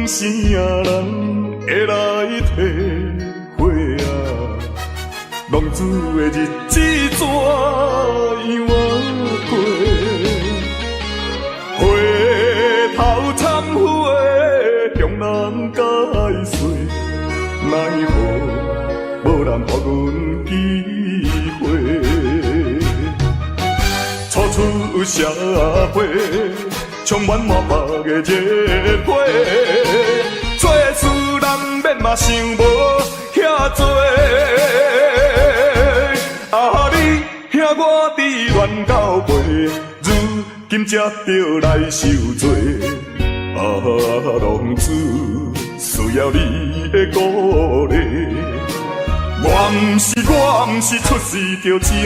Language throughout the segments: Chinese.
啥人会来体会啊？浪子的日子怎样过？回头忏悔，向人解释，奈何无人给阮机会？初出社会，充满满腹的热血，做事人免嘛想无遐多。啊，你兄我伫乱到尾，如今才着来受罪。啊，浪子需要你的鼓励。我毋是出世就吃你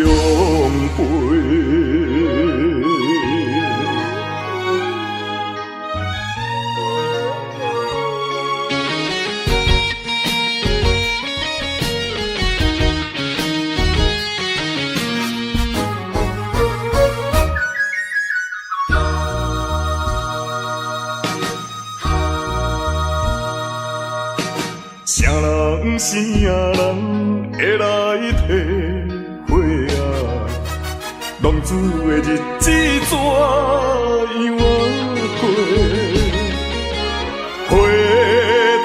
养肥。啥人啥人会来体会啊？浪子的日子怎样过？回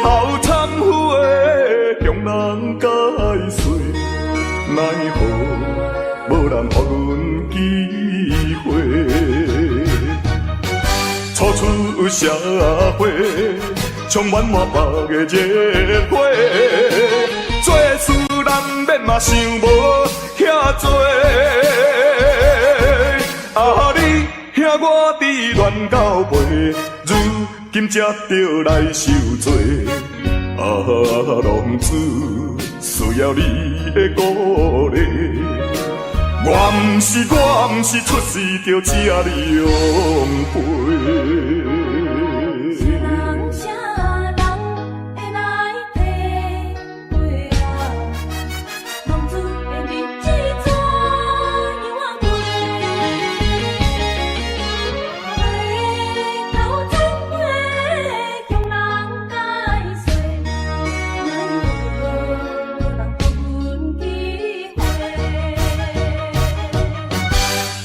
头忏悔，向人解释，奈何无人给阮机会？初出社会，充满满腹的热血，做事人免嘛想无遐多。啊，你兄我伫乱到尾，如今才着来受罪。啊，浪子需要你的鼓励。我毋是出世就吃你养肥。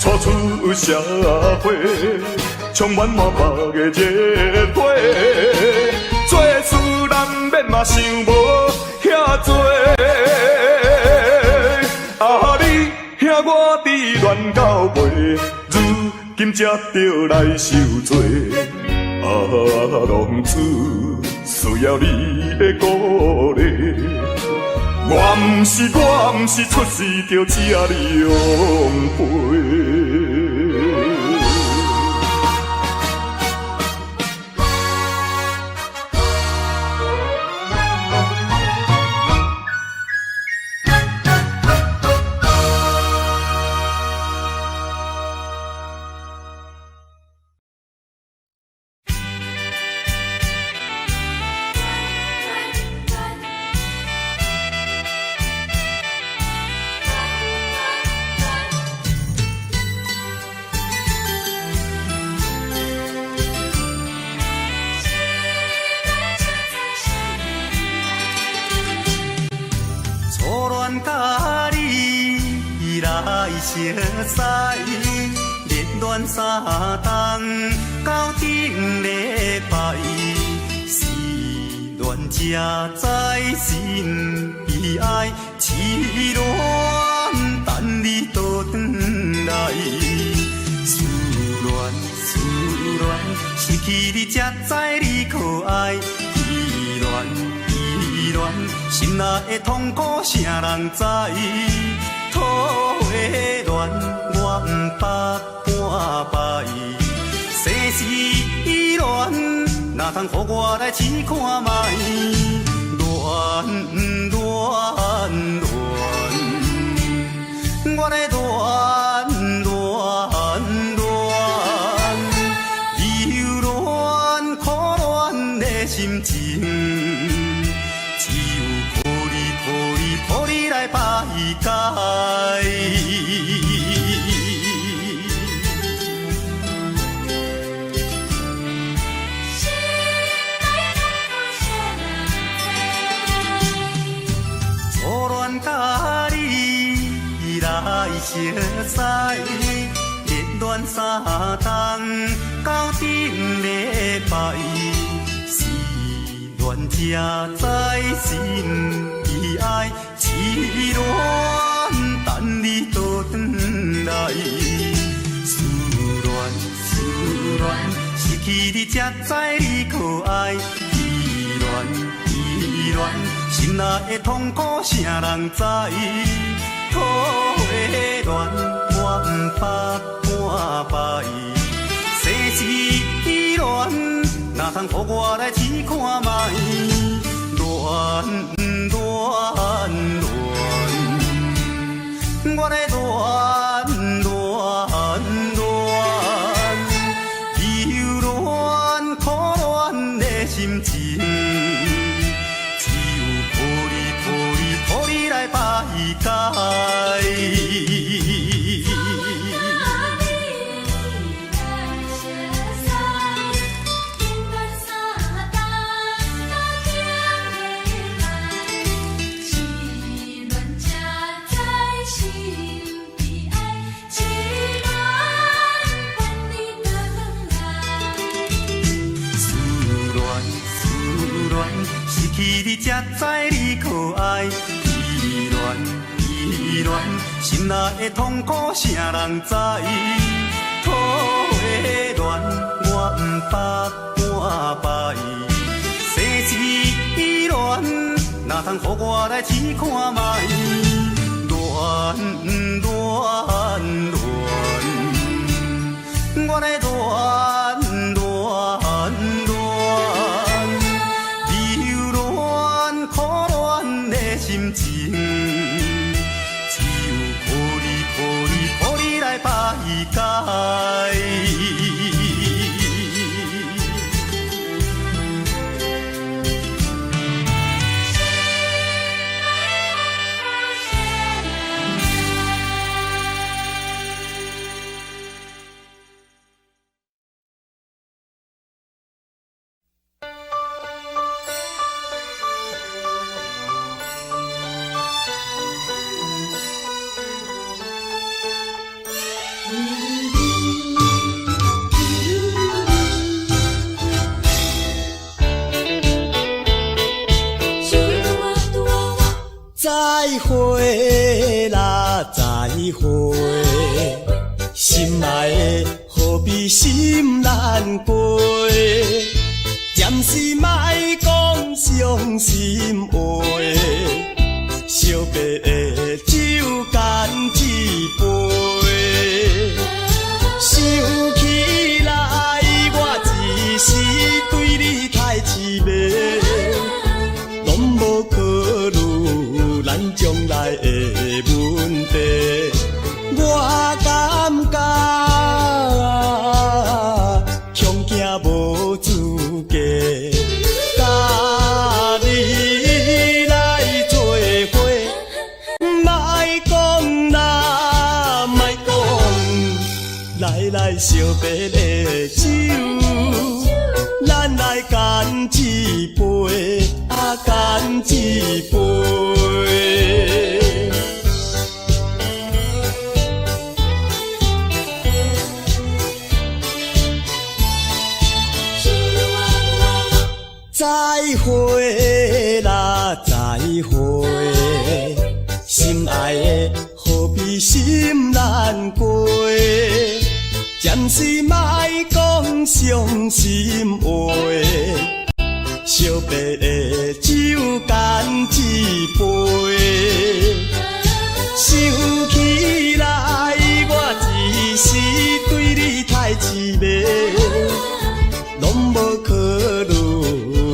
初出社会，充满满腹的热血，做事人免嘛想无遐多。啊，你兄我伫乱到尾，如今才着来受罪。啊，浪子需要你的鼓励。我毋是出世就吃你养肥。甲你来相识，热恋三冬，到顶礼拜，是恋才知心悲哀，痴恋等你倒转来，思恋，失去你才知你可爱，依恋，心内的痛苦啥人知？土的恋我不捌半摆，世事恋哪通予我来试看卖？恋，我来恋，忧恋苦恋的心情。予你来排解。心内甲你来相识，热恋三冬到顶礼拜，是恋才知心意爱，痴恋等你倒转来。思恋，失去你才知你可爱。依恋，心内的痛苦谁人知？土的恋，我不捌半摆。世事依恋，哪通予我来试看卖？恋，我的恋。忧恋、苦恋的心情，只有抱你来排解。你才知你可爱，依恋，心内的痛苦谁人知？土的恋，我不捌半摆。世事依恋，哪通予我来试看卖？恋，我的恋。心情，只有抱你来排解。再会啦，再会，心爱的何必心难过？暂时莫讲伤心话，惜别的酒干一杯。想起来，我一时对你太痴迷，拢无考虑咱将来的问题。我感觉恐惊无资格，甲你来做伙，莫讲啦，莫讲，来惜别的酒，咱来干一杯，干一杯。再会啦，再会，心爱的何必心难过？暂时莫讲伤心话，惜别的酒干一杯。想起来，我一时对你太痴迷，拢无考虑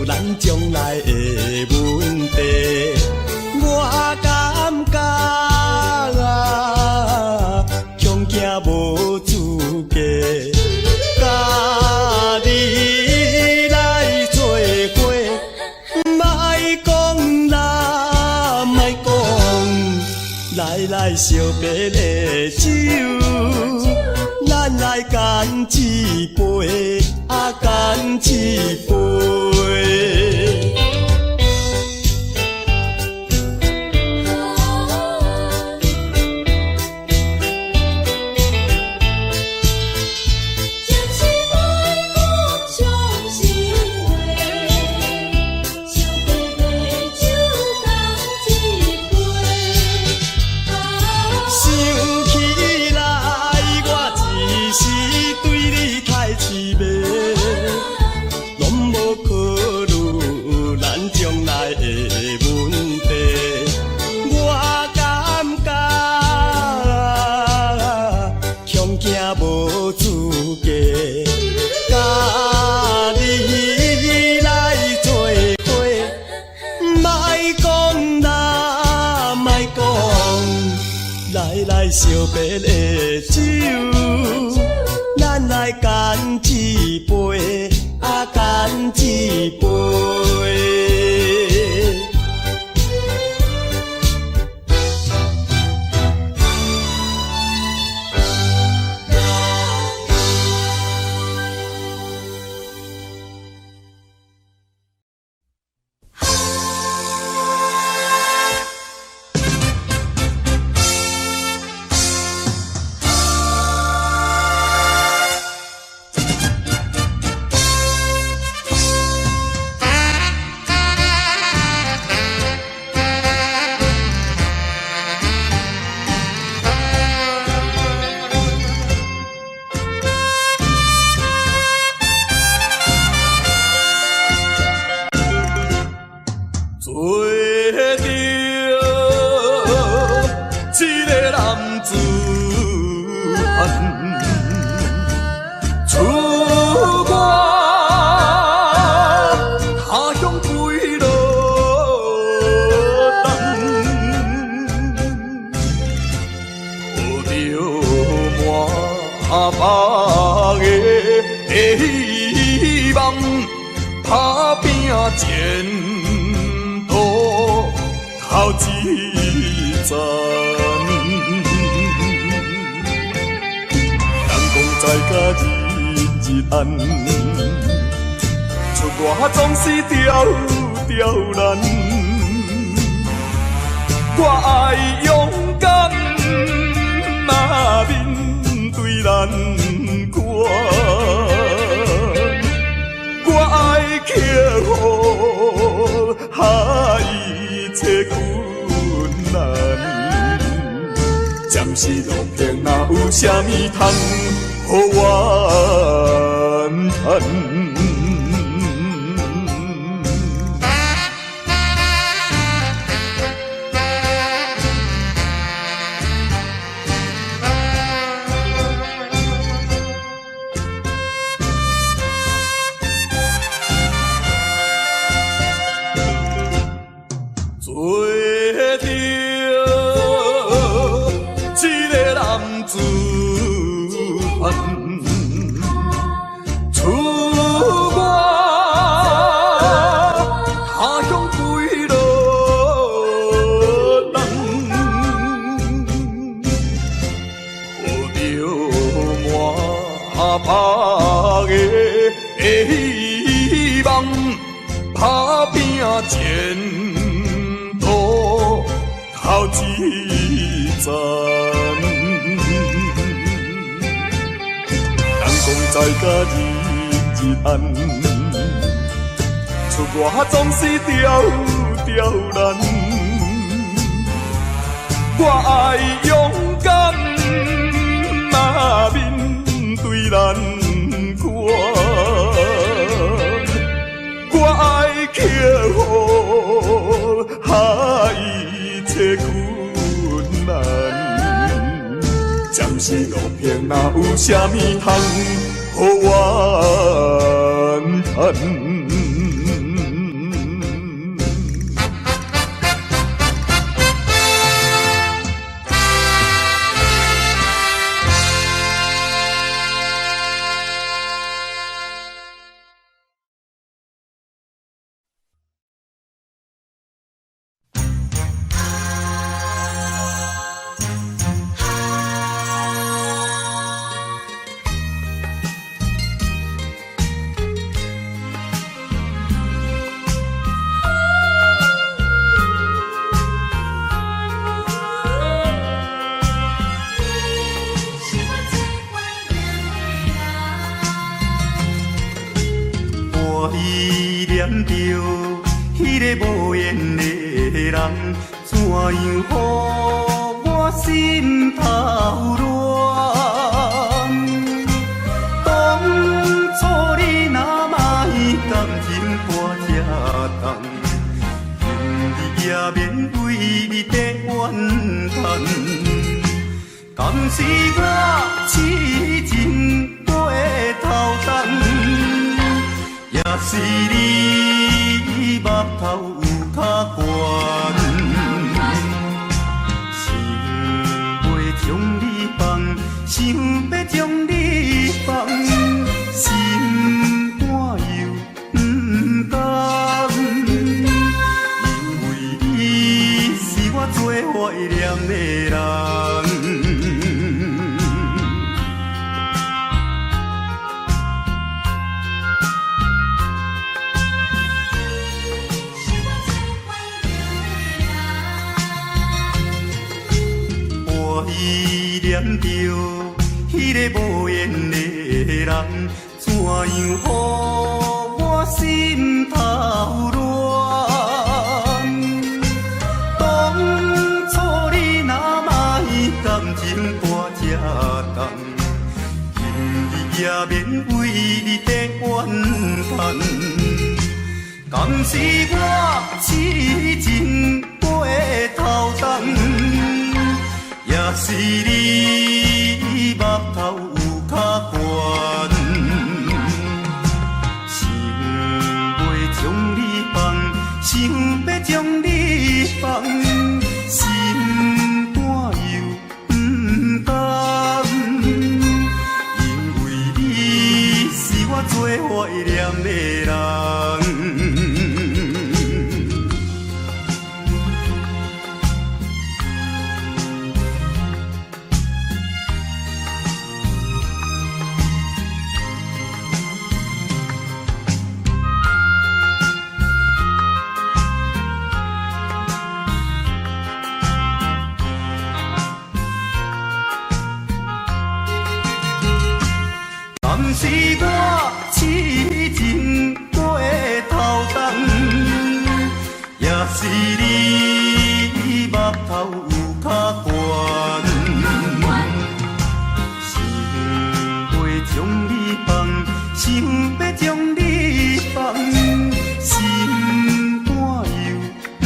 咱将来的问题。我感觉恐惊无资格，甲你来做伙，莫讲啦，莫讲，来惜别的酒，咱来干一杯，干一杯。来烧白的酒，咱来干一杯，干一杯。我总是刁难，我爱勇敢，嘛面对难关，我爱克服一切困难，暂时路平哪有啥物通予我怨叹。前途头一站，人讲在甲日暗，出我总是刁难，我爱勇敢，嘛面对难关。我爱克服一切困难，暂时路平哪有啥物通予我怨叹。念着迄个无缘的人，怎样予我心头乱？当初你若莫甘心看这重，今日也免为你在怨叹。敢是我痴情过头重？也是你目头有较悬，想袂将你放，想要将你放，心肝又不甘，因为你是我最怀念的人。依念着迄个无缘的人，怎样予我心头乱？当初你若卖感情半只重，今日也免为你在怨叹。敢是我痴情过头重？也是你目头有较悬，想袂将你放，想要将你放，心肝又不甘，因为你是我最怀念的人。是我痴情过头重，也是你目头有较悬，想袂将你放，想要将你放，心肝又不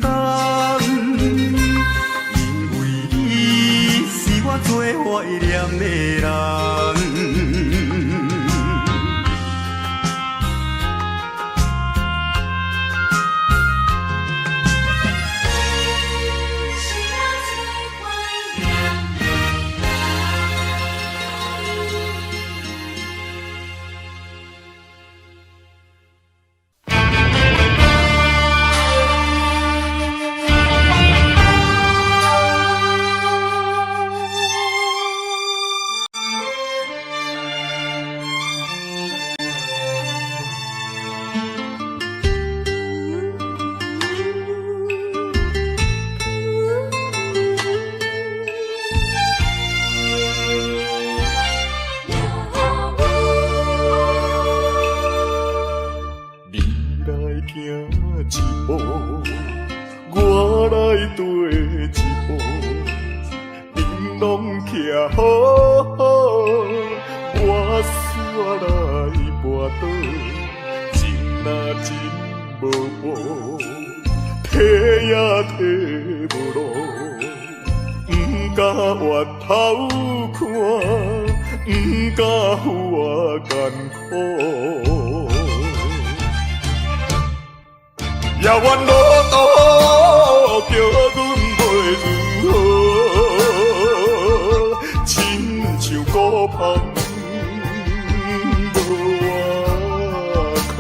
甘，因为你是我最怀念的人。也怨路途叫阮袂如何，亲像孤芳无外靠，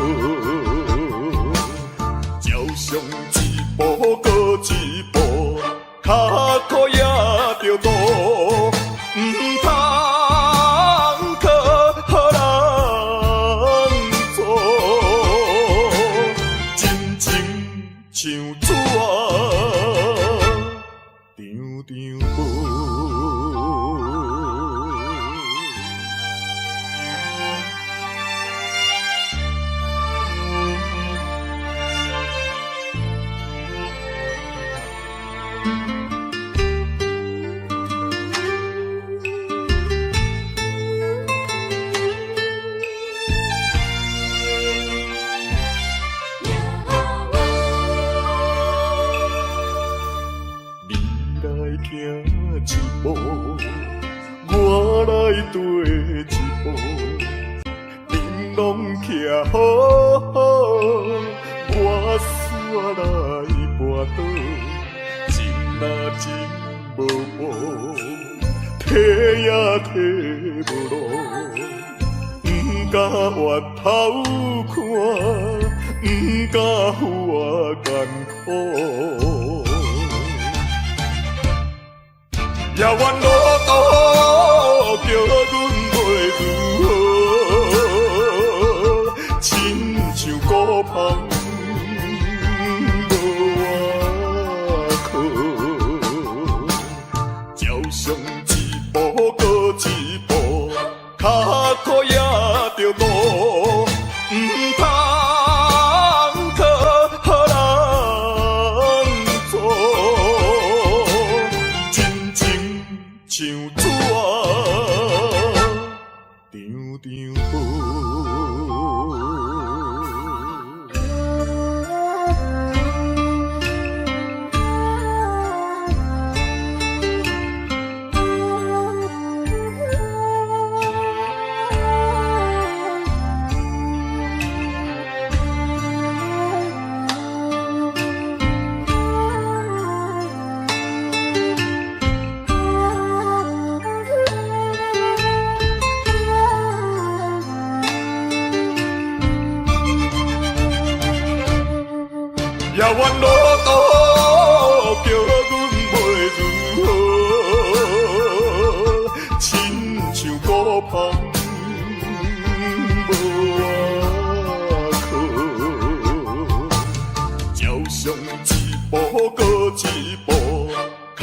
照常一步搁一步，脚苦也着渡，毋通靠人做，真情像纸张张无。行一步，我来跟一步，恁拢徛好好，我煞来跋倒，真啊真无步，提也提无路，不敢回头看，不敢付我艰苦。遥远路途叫阮袂如何，亲像孤芳无外靠。走上一步搁一步，脚苦也着路，不通靠人做。像纸张张遥远路途叫阮袂如何，亲像孤芳无外靠。走上一步搁一步，脚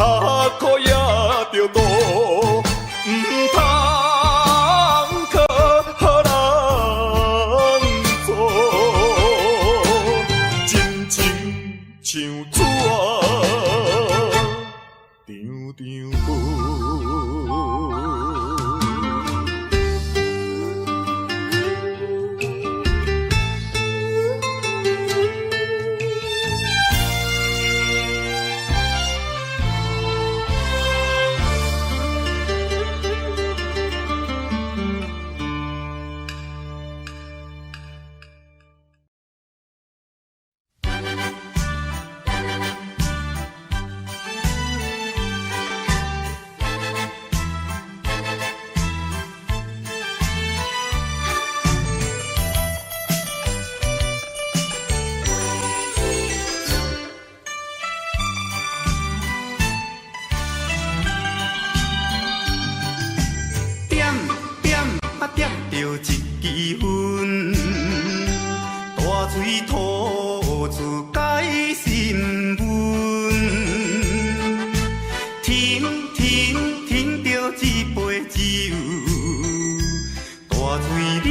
苦也着路，不通靠人做。像纸张张点着一支烟，大嘴吐出解心文，停着一杯酒，大嘴啉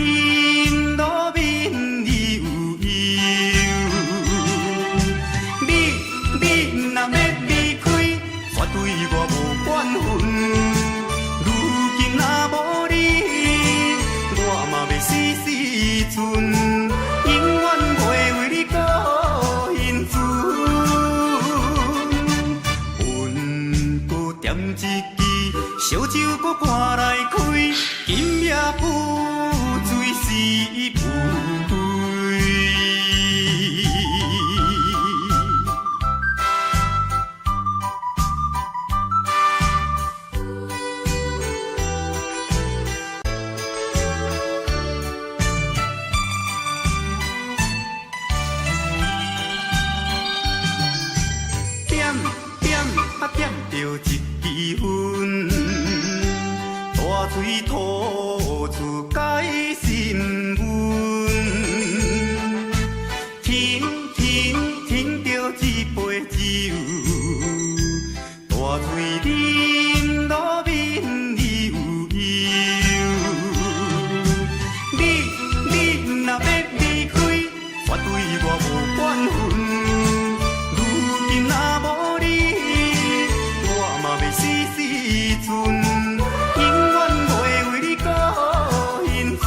落面里有油。你若要离开，绝对我无管分。如今若无你，我嘛要死时阵，永远袂为你搁因存。阮搁点一支烧酒，搁赶来开，今夜不醉是不归。点着一支烟，大嘴吐出解心文，停着一杯酒，大嘴啉落面里有油。你若要离开，绝对我无管分。如今若无你，我嘛要死时阵，永远袂为你搁因存。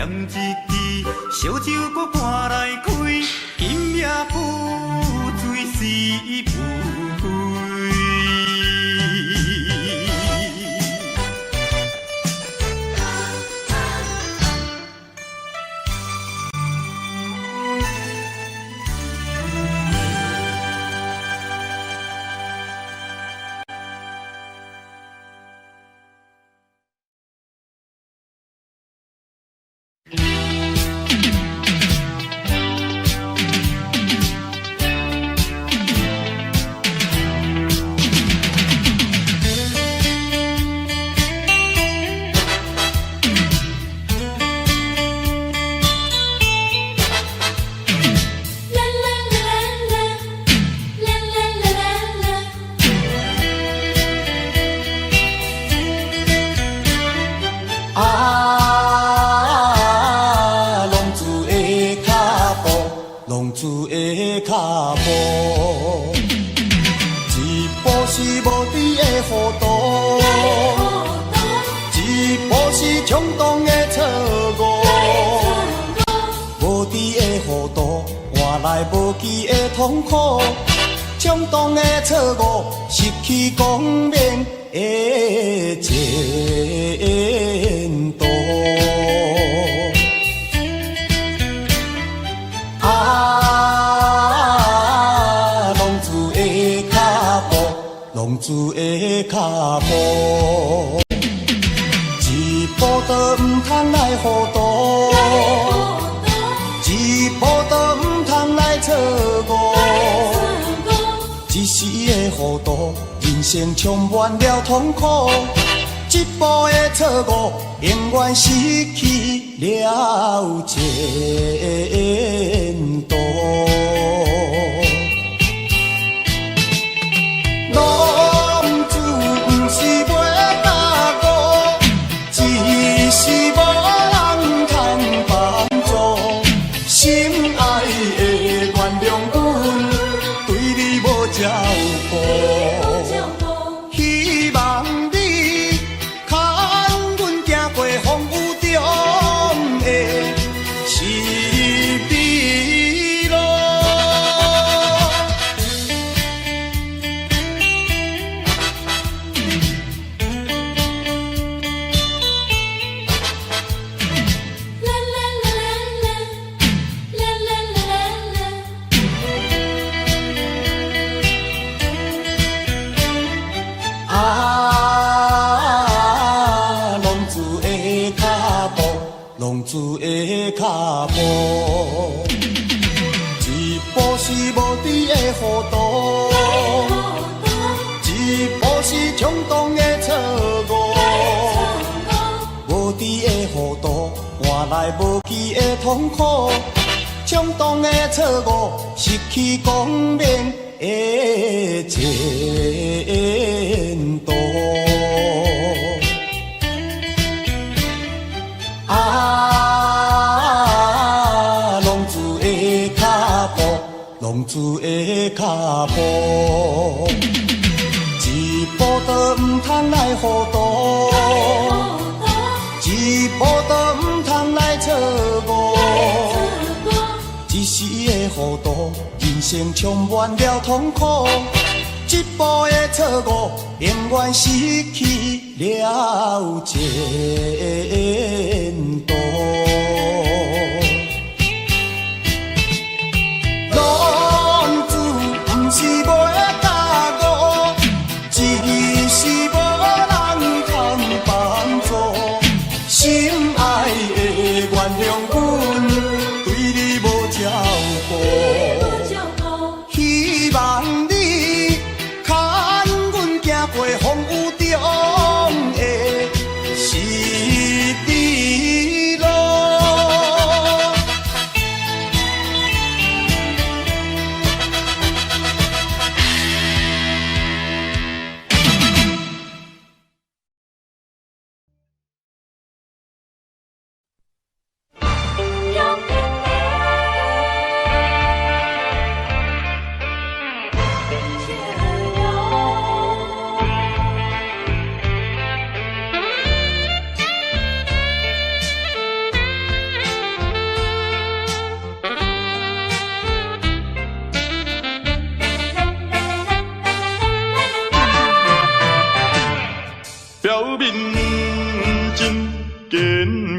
一支，烧酒搁搬来开，今夜浮水是浮开。浪子的脚步，一步是无知的糊涂，一步是冲动的错误。无知的糊涂换来无期的痛苦，冲动的错误失去光明的前途。浪子的脚步，一步都唔通来糊涂，一步都唔通来错误。一时的糊涂，人生充满了痛苦；一步的错误，永远失去了前途。希望你看阮行过风雨中的是美路。浪子的脚步，一步是无知的糊涂，一步是冲动的错误。无知的糊涂换来无期的痛苦，冲动的错误失去光明的前途。浪子的脚步，一步都唔通来糊涂，一步都唔通来错误。一时的糊涂，人生充满了痛苦；一步的错误，永远失去了前途。是袂踏误，只是无人通帮助。心爱的原谅阮，对你无照顾。希望你看阮行过风雨中的是美路。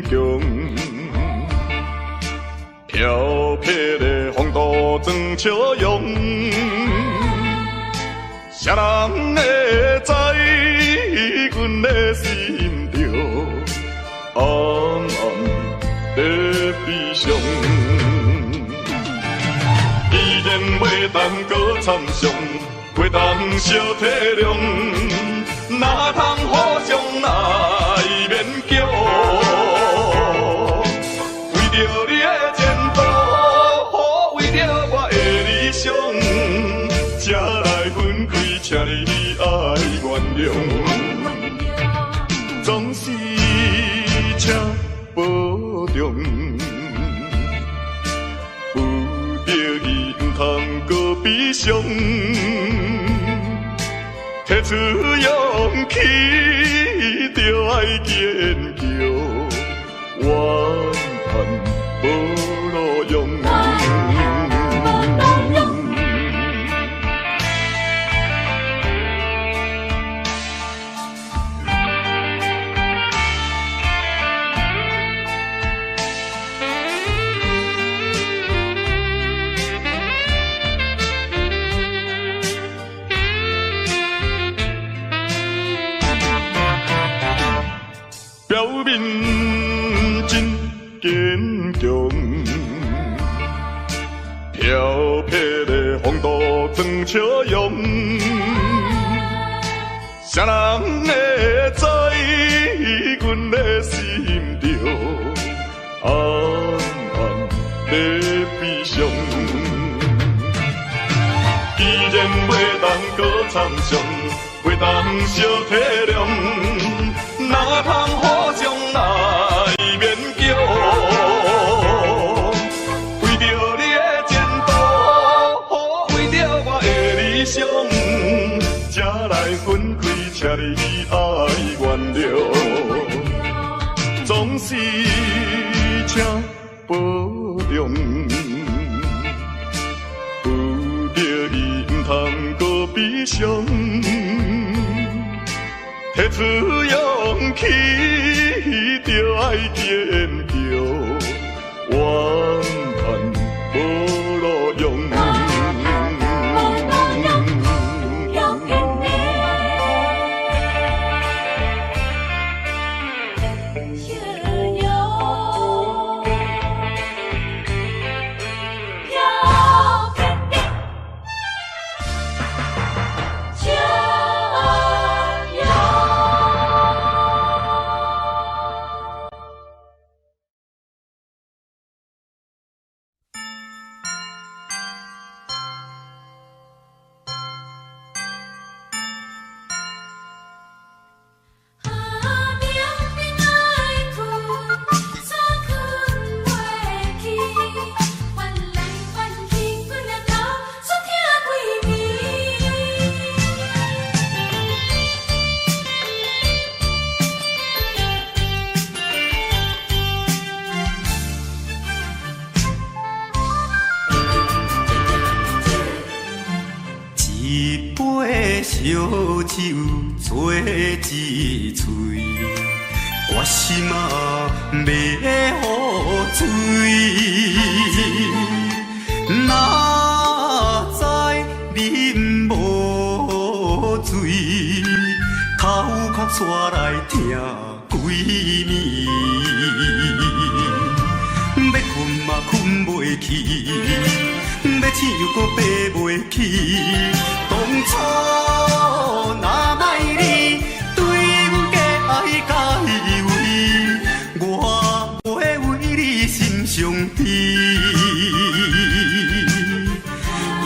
强。飘泊的风度装笑容，谁人会知阮的心着暗暗在悲伤？既然袂当搁参详，袂当小体谅，哪通互相来勉强？为着你的前途，为着我的理想，才来分开，请你爱原谅。总是请保重，不得已毋通搁悲伤。提出勇气，就爱坚强，怨叹无路用。表面真坚强，飘泊的风度装笑容，谁人会知阮的心着暗暗在悲伤？既然袂当搁参详，袂当小体谅，哪通互相来勉强？为着你的前途，为着我的理想，才来分开，请你爱原谅。总是请保重，不得已毋通搁悲伤。提出勇气，就爱坚强，怨叹无路用。烧酒做一嘴，我心啊要好醉。哪知啉无醉，头壳煞来疼几暝。要困嘛困袂去，要醒又搁爬袂起。当初若莫你对阮假爱假以为，我会为你心伤悲，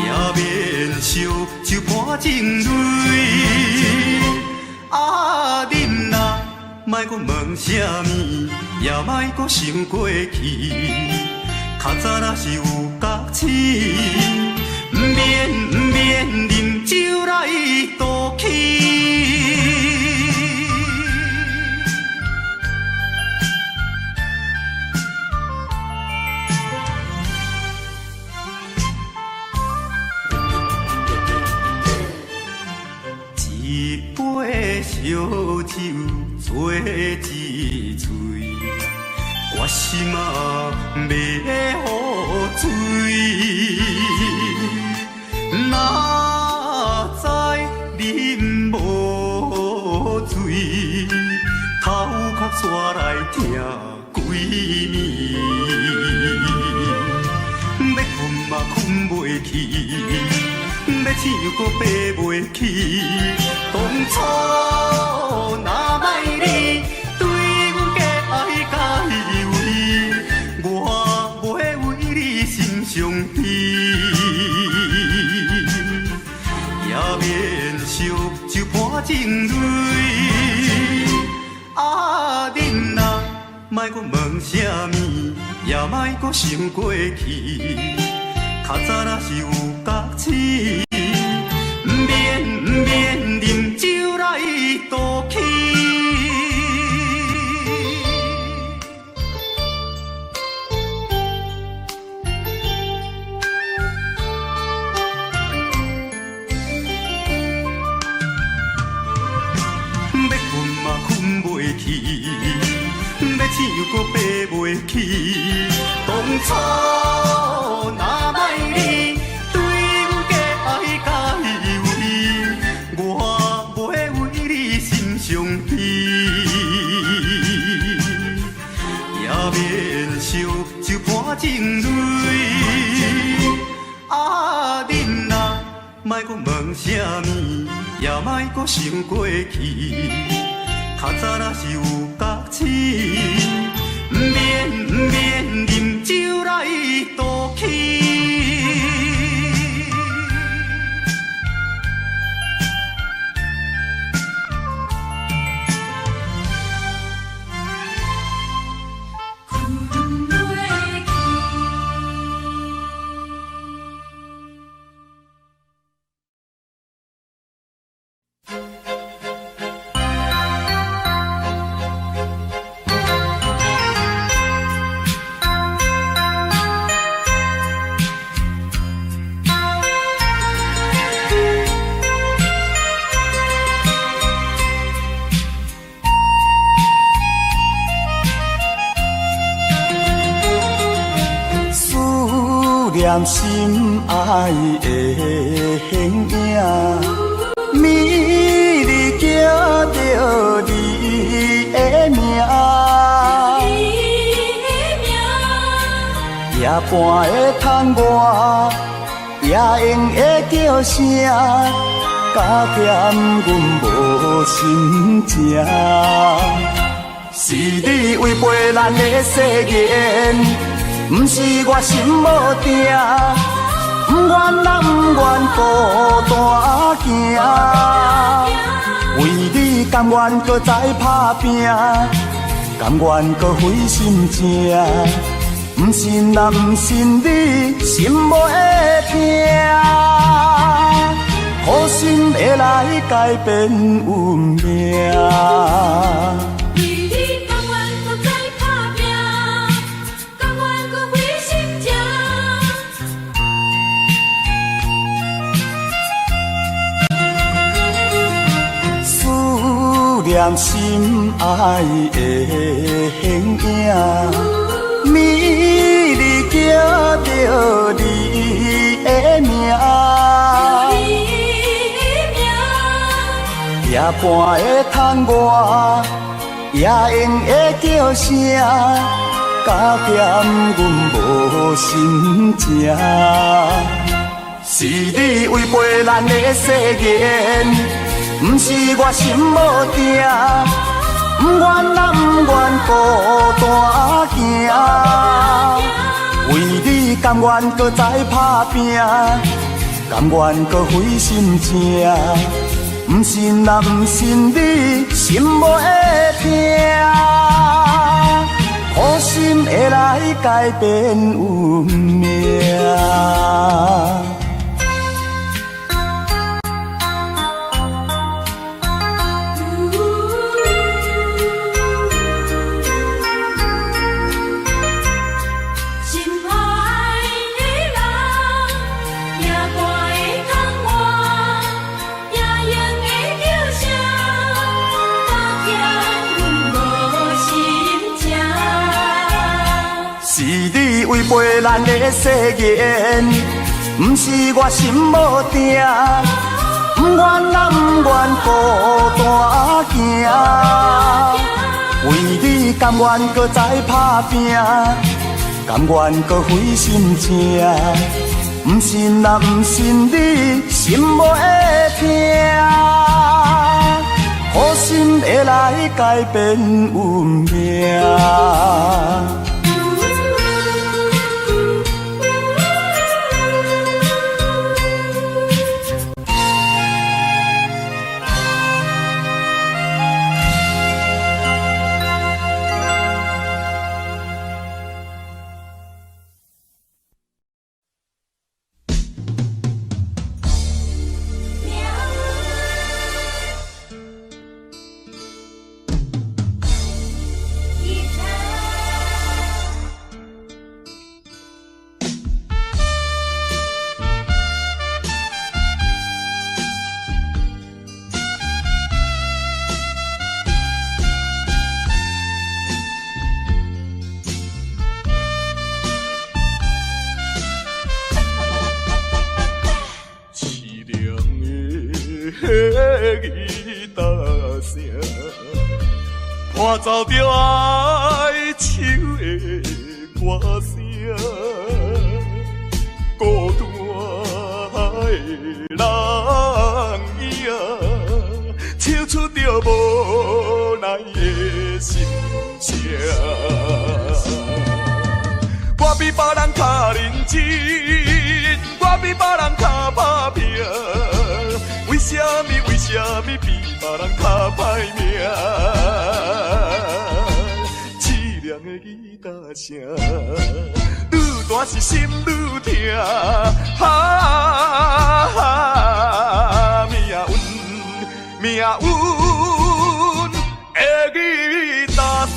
也免烧酒泼情泪。啊，啉啦，莫搁问啥物，也莫搁想过去。较早若是有觉醒，不免啉酒来赌气。一杯烧酒做一醉，心啊袂好醉，哪知饮无醉，头壳煞来痛几暝，要困嘛困袂去，要醒搁爬袂起，当初若莫你对阮假爱甲依偎，我袂为你心伤悲，也免烧酒泼情泪。啊，恁啊，莫搁问啥物，也莫搁想过去，较早若是有觉醒。免啉酒来赌气，要困嘛困袂去，要醒搁爬袂起，当初若莫你。伤悲，也免烧酒泼情泪。啊，恁啊，莫搁问啥物，也莫搁想过去，较早若是有觉醒，免啉酒来赌气。念心爱的形影，美丽叫着你的名，夜半的窗外，也用的叫声，加减阮无心情。是你违背咱的誓言。不是我心无定，不愿啦，不愿孤单行。为你甘愿搁再打拼，甘愿搁费心情。不信啦，不信你心无会痛，好心会来改变运命。念心爱的形影，美丽叫着你的名，夜半的窗外，也用的叫声，加减阮无心情。是你违背咱的誓言。不是我心无定，不愿啦，不愿孤单行。为你甘愿搁再打拼，甘愿搁费心情。不信啦，不信你心无会痛，好心会来改变运命。是你违背咱的誓言，不是我心无定，不愿啊不愿孤单行，为你甘愿搁再打拼，甘愿搁费心情，不信啊不信你心袂痛，好心会来改变运命。吉他声，伴奏着哀愁的歌声，孤单的人影，唱出着无奈的心声。我比别人较认真，我比别人较打拼。为什么比别人较歹命？凄凉的吉他声，愈大是心愈痛。命运的吉他声。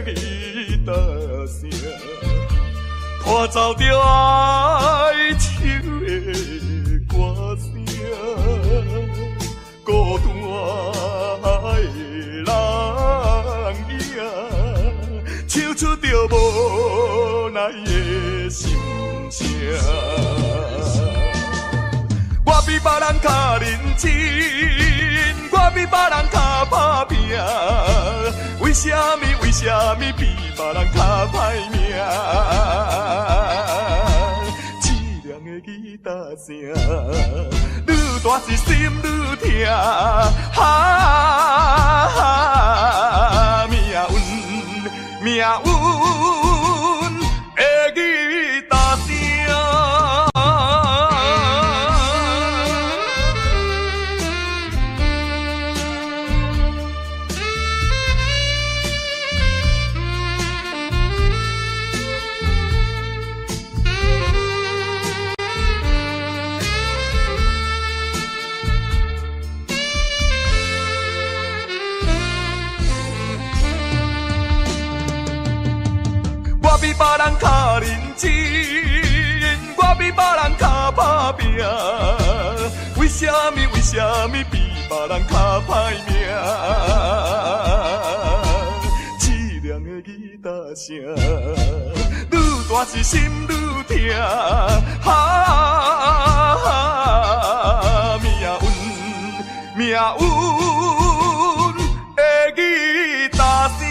吉他声，伴奏着哀愁的歌声，孤单的人影，唱出着无奈的心声。我比别人较认真，我比别人较打拼。为什么比别人较歹命？凄凉的吉他声，愈大是心愈痛。命运的吉他声。我比别人较认真，我比别人较打拼。为什么比别人较歹命？凄凉的吉他声，愈大是心愈痛。命运的吉他声。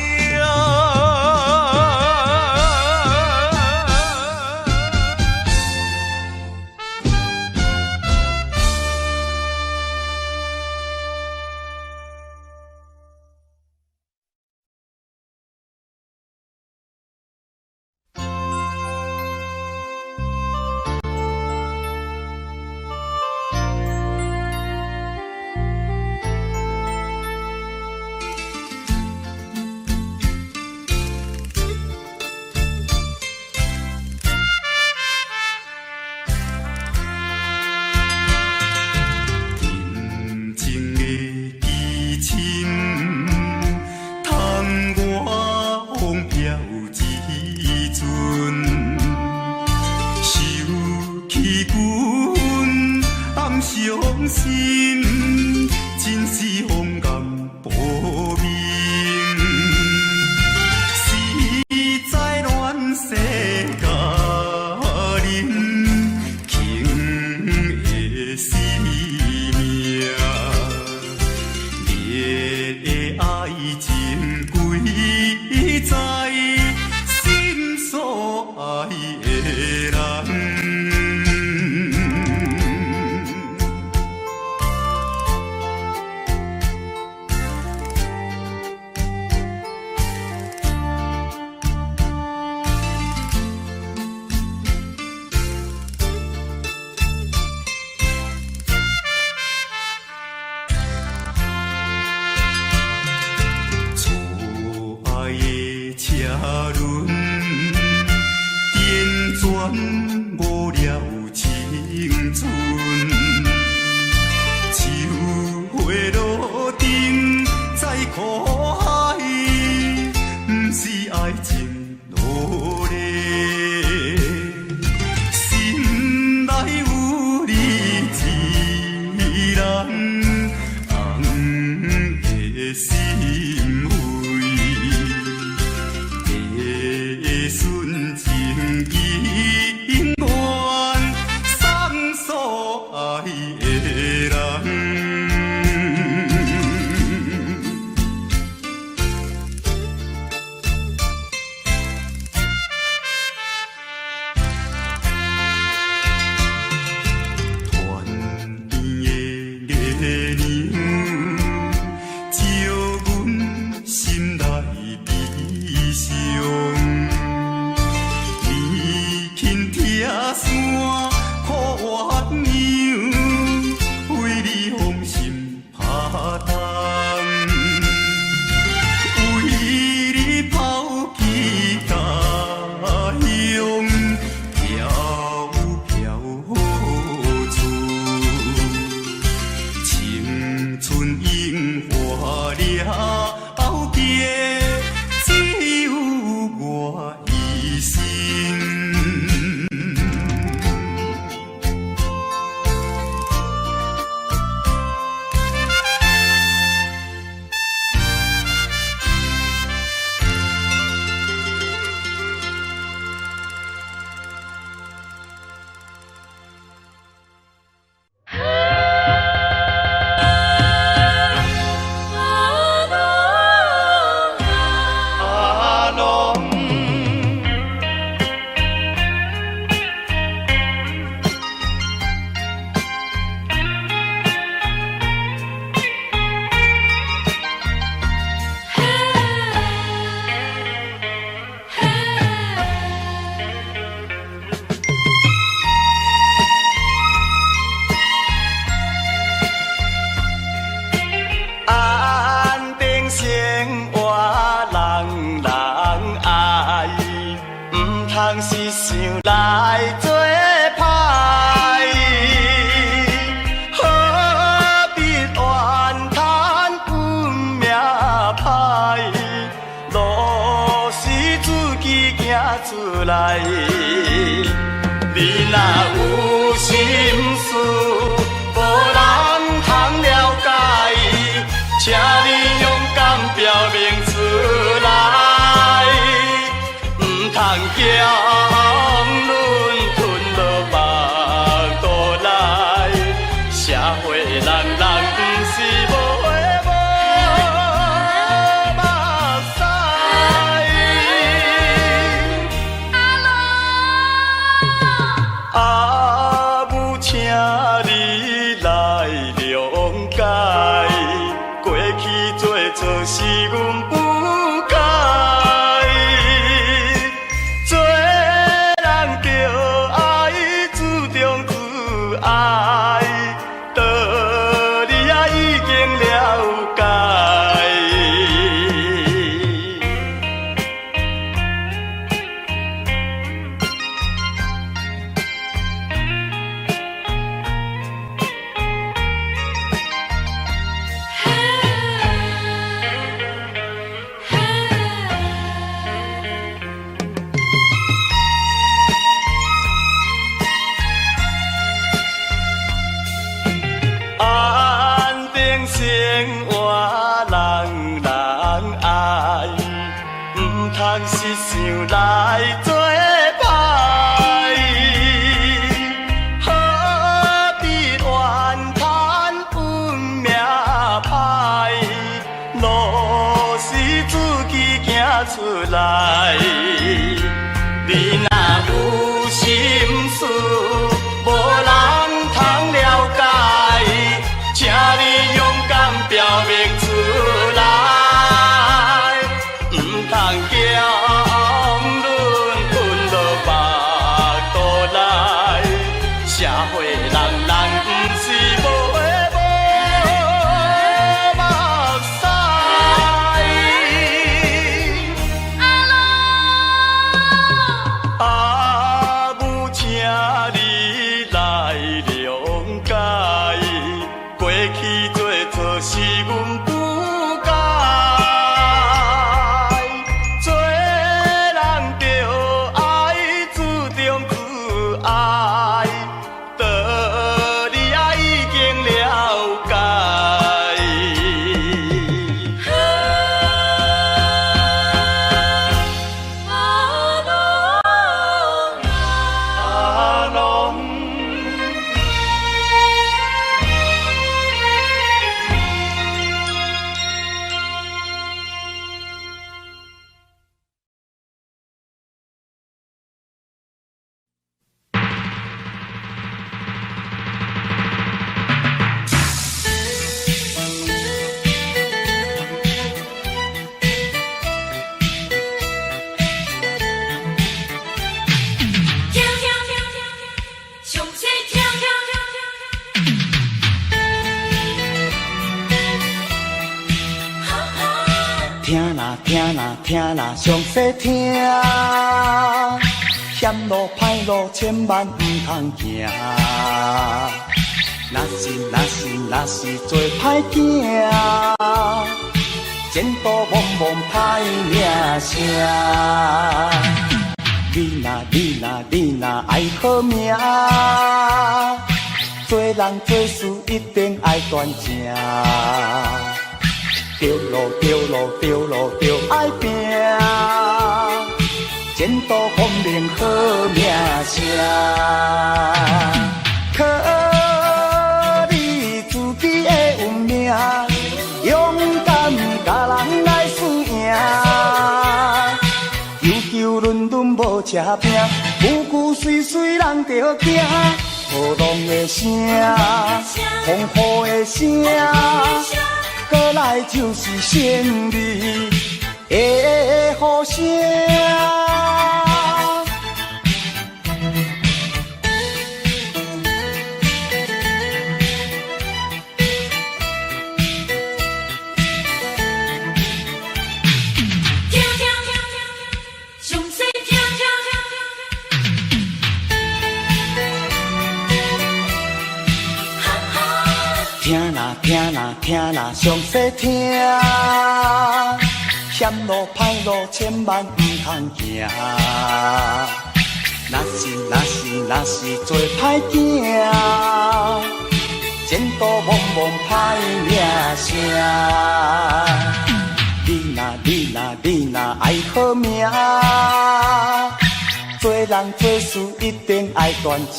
知心所爱的人。车轮点转无聊青春，秋花落定在苦海，不是爱情努力，心内有你一人，红的心扉。纯情永远送所爱的人。团圆的月亮，照阮心内悲伤。山苦鸳鸯，为你芳心拍动，为你抛弃家乡，飘飘何处？青春樱花了结，只有我一生。是想来做歹，何必怨叹运命歹？路是自己行出来。你若有心事，无人通了解，请你勇敢表明出来，唔通叫。是阮不该，做人叫爱，注重自爱，道理啊已经了解。是想来做歹，何必怨叹运命歹？路是自己行出来。你若有心事，无人通了解，请你勇敢表明出来，唔通强论吞落目肚内。社会人人唔是无的无目屎。阿母，请你来谅解，过去做错是阮不该。做人着爱注重自爱，道理啊已经了解。阿龙，上西听，听啦听啦听啦，详细听。险路歹路，千万唔通行。若是做歹囝，前途茫茫歹名声。你若爱好命，做人做事一定爱端正。着路爱拼，前途光明好名声。靠你自己的运命，勇敢甲人来输赢。求论无车拼，句句碎人着惊。无浪的声，风雨的声。过来就是胜利的呼声。上西听，听啦，详细听。险路歹路，千万唔通行。若是做歹囝，前途茫茫歹名声。你若爱好命，做人做事一定爱端正。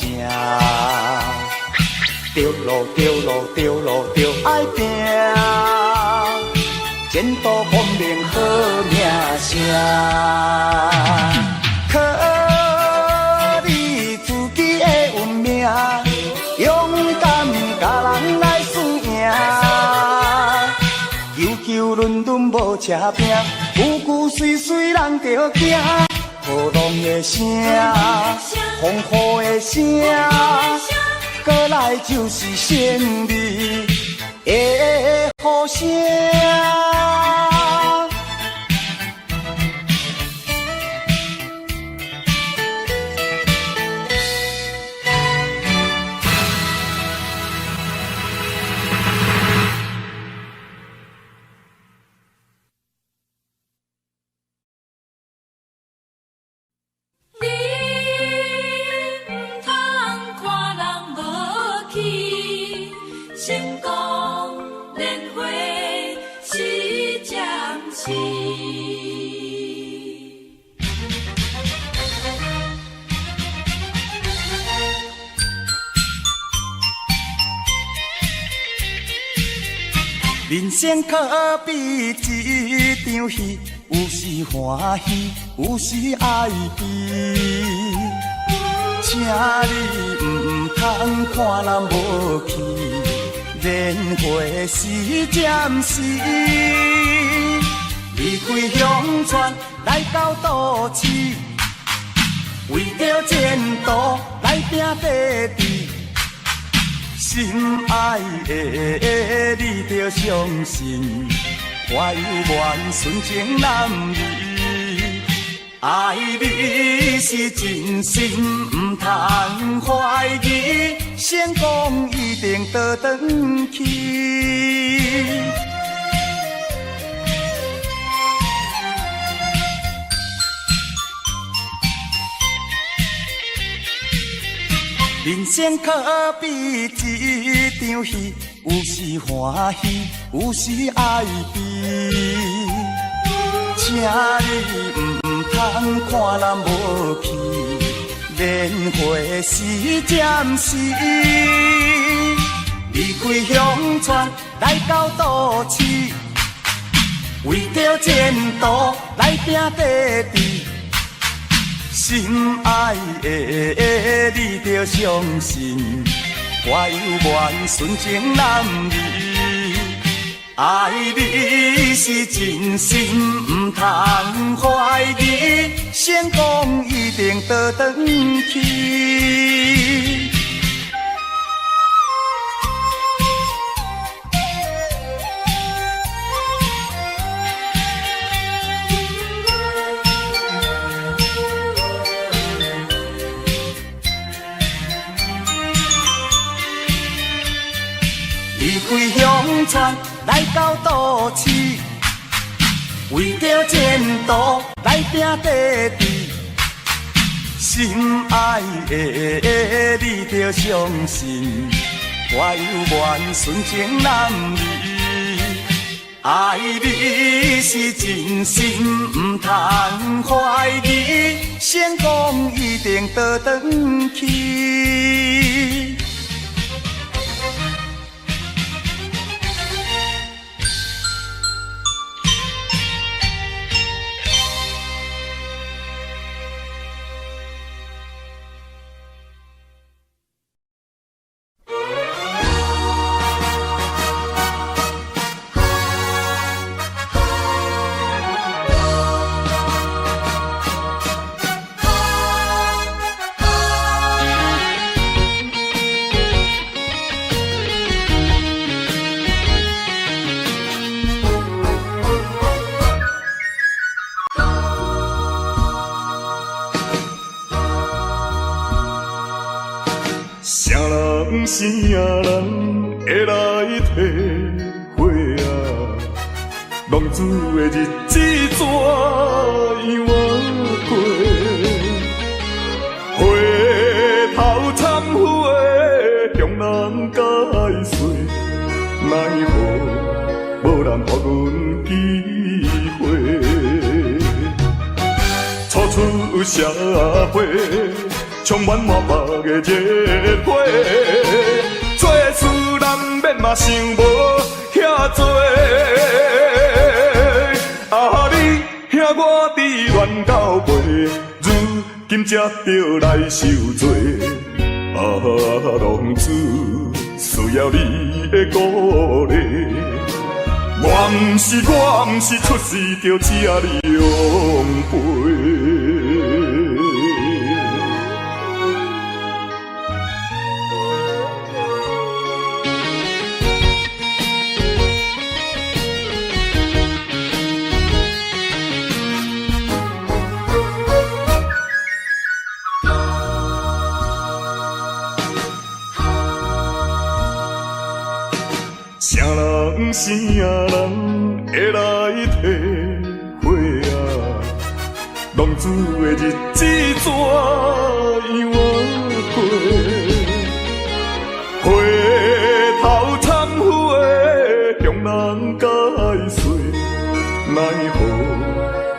着路爱拼，前途光明好名声。靠你自己的运命，勇敢甲人来输赢。求论无车拼，句句碎人着惊。无浪的声，风雨的声。过来就是胜利的呼声。成功年华是暂时，人生可比一场戏，有时欢喜，有时爱悲。请你唔通看人无去，年月是暂时。离开乡村来到都市，为着前途来拼地志。心爱的你着相信，我有缘纯情男儿，爱你是真心，唔通怀疑，成功一定倒转去。人生可比一场戏，有时欢喜，有时爱悲。请你唔通看人无去，年月是暂时。离开乡村来到都市，为着前途来拼地志。心爱的你着相信，我有缘纯情男儿，爱你是真心，唔通怀疑，成功一定倒转去。离开乡村来到都市，为着前途来拼地志。心爱的你着相信，我有缘纯情男儿，爱你是真心，唔通怀疑，成功一定倒转去。啥人会来体会啊？浪子的日子怎样过？回头忏悔，向人解释，奈何无人给阮机会？初出社会。充满满目的热火，做事人免嘛想无遐多。啊，你兄我伫乱到背，如今才着来受罪。啊，浪子需要你的鼓励。我毋是出世着吃你养肥。啥人会来体会啊？浪子的日子怎样过？回头忏悔，向人解释，奈何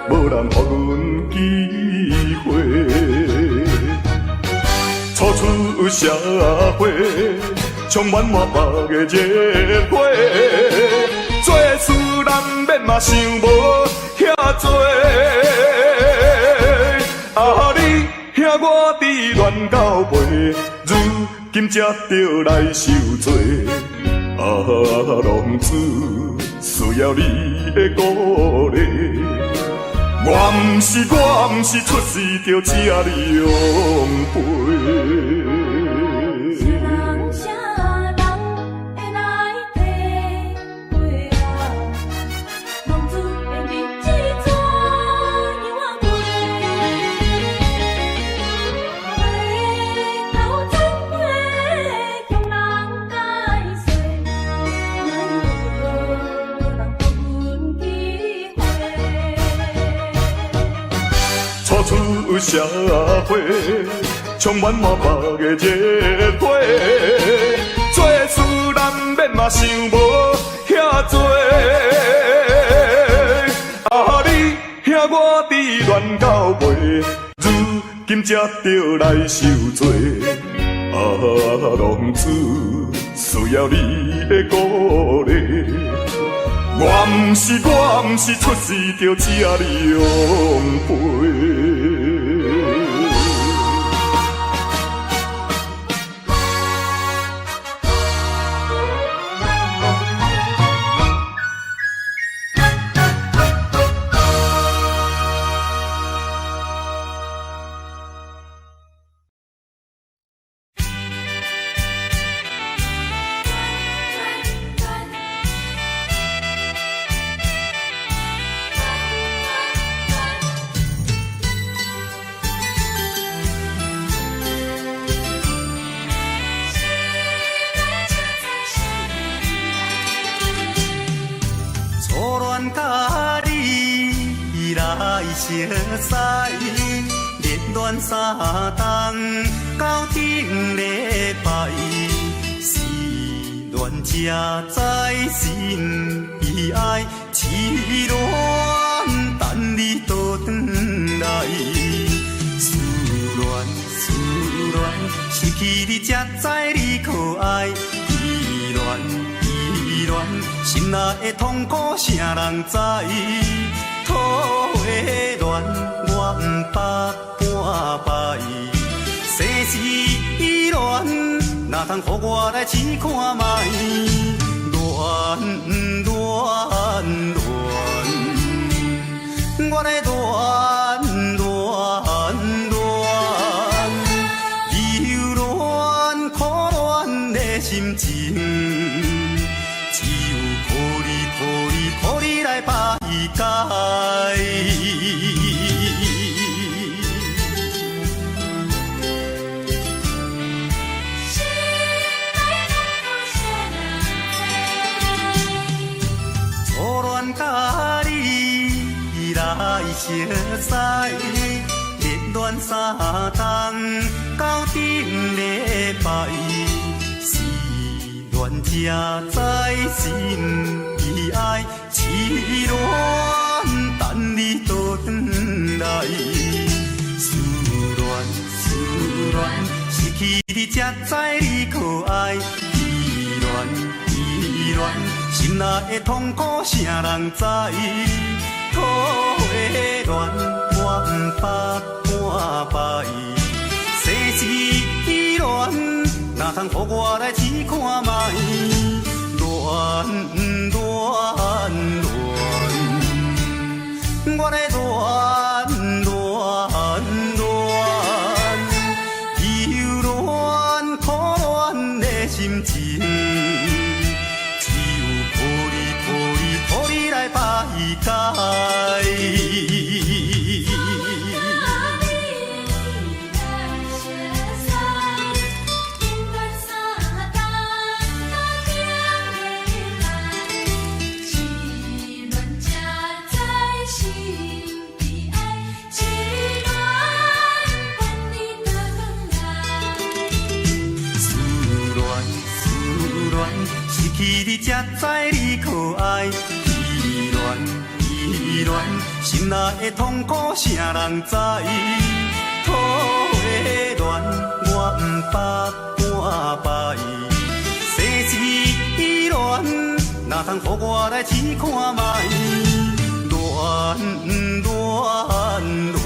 无人给阮机会？初出社会。充满满目的热火，做事人免嘛想无遐遐多。啊，你兄我伫乱到尾，如今才着来受罪。啊，浪子需要你的鼓励。我毋是出世着这里用陪。初出社会，充满满腹的热血，做事难免嘛想无遐多。啊，你兄我伫乱到尾，如今才着来受罪。啊，浪子需要你的鼓励。我毋是出世着这里用陪。甲你来相识，热恋三冬到顶礼拜，是恋才知心悲哀，痴恋等你倒转来，思恋失去你才知你可爱，依恋心内的痛苦，啥人知？土的恋，我毋捌半摆。世事恋，哪通予我来试看卖？恋，我来留恋苦恋的心情。予你来排解。初恋甲你来相识，热恋三冬到顶礼拜，是恋才知心。悲哀痴恋，等你倒转来，思恋失去你才知你可爱，依恋心内的痛苦，啥人知？土的恋，我毋捌半摆，世事恋，哪通予我来试看卖？恋，我来留恋苦恋的心情，只有予你来排解。失去你才知你可爱，依恋心内的痛苦，啥人知？土的恋，我毋捌半摆，世事恋，哪通予我来试看卖？恋。乱乱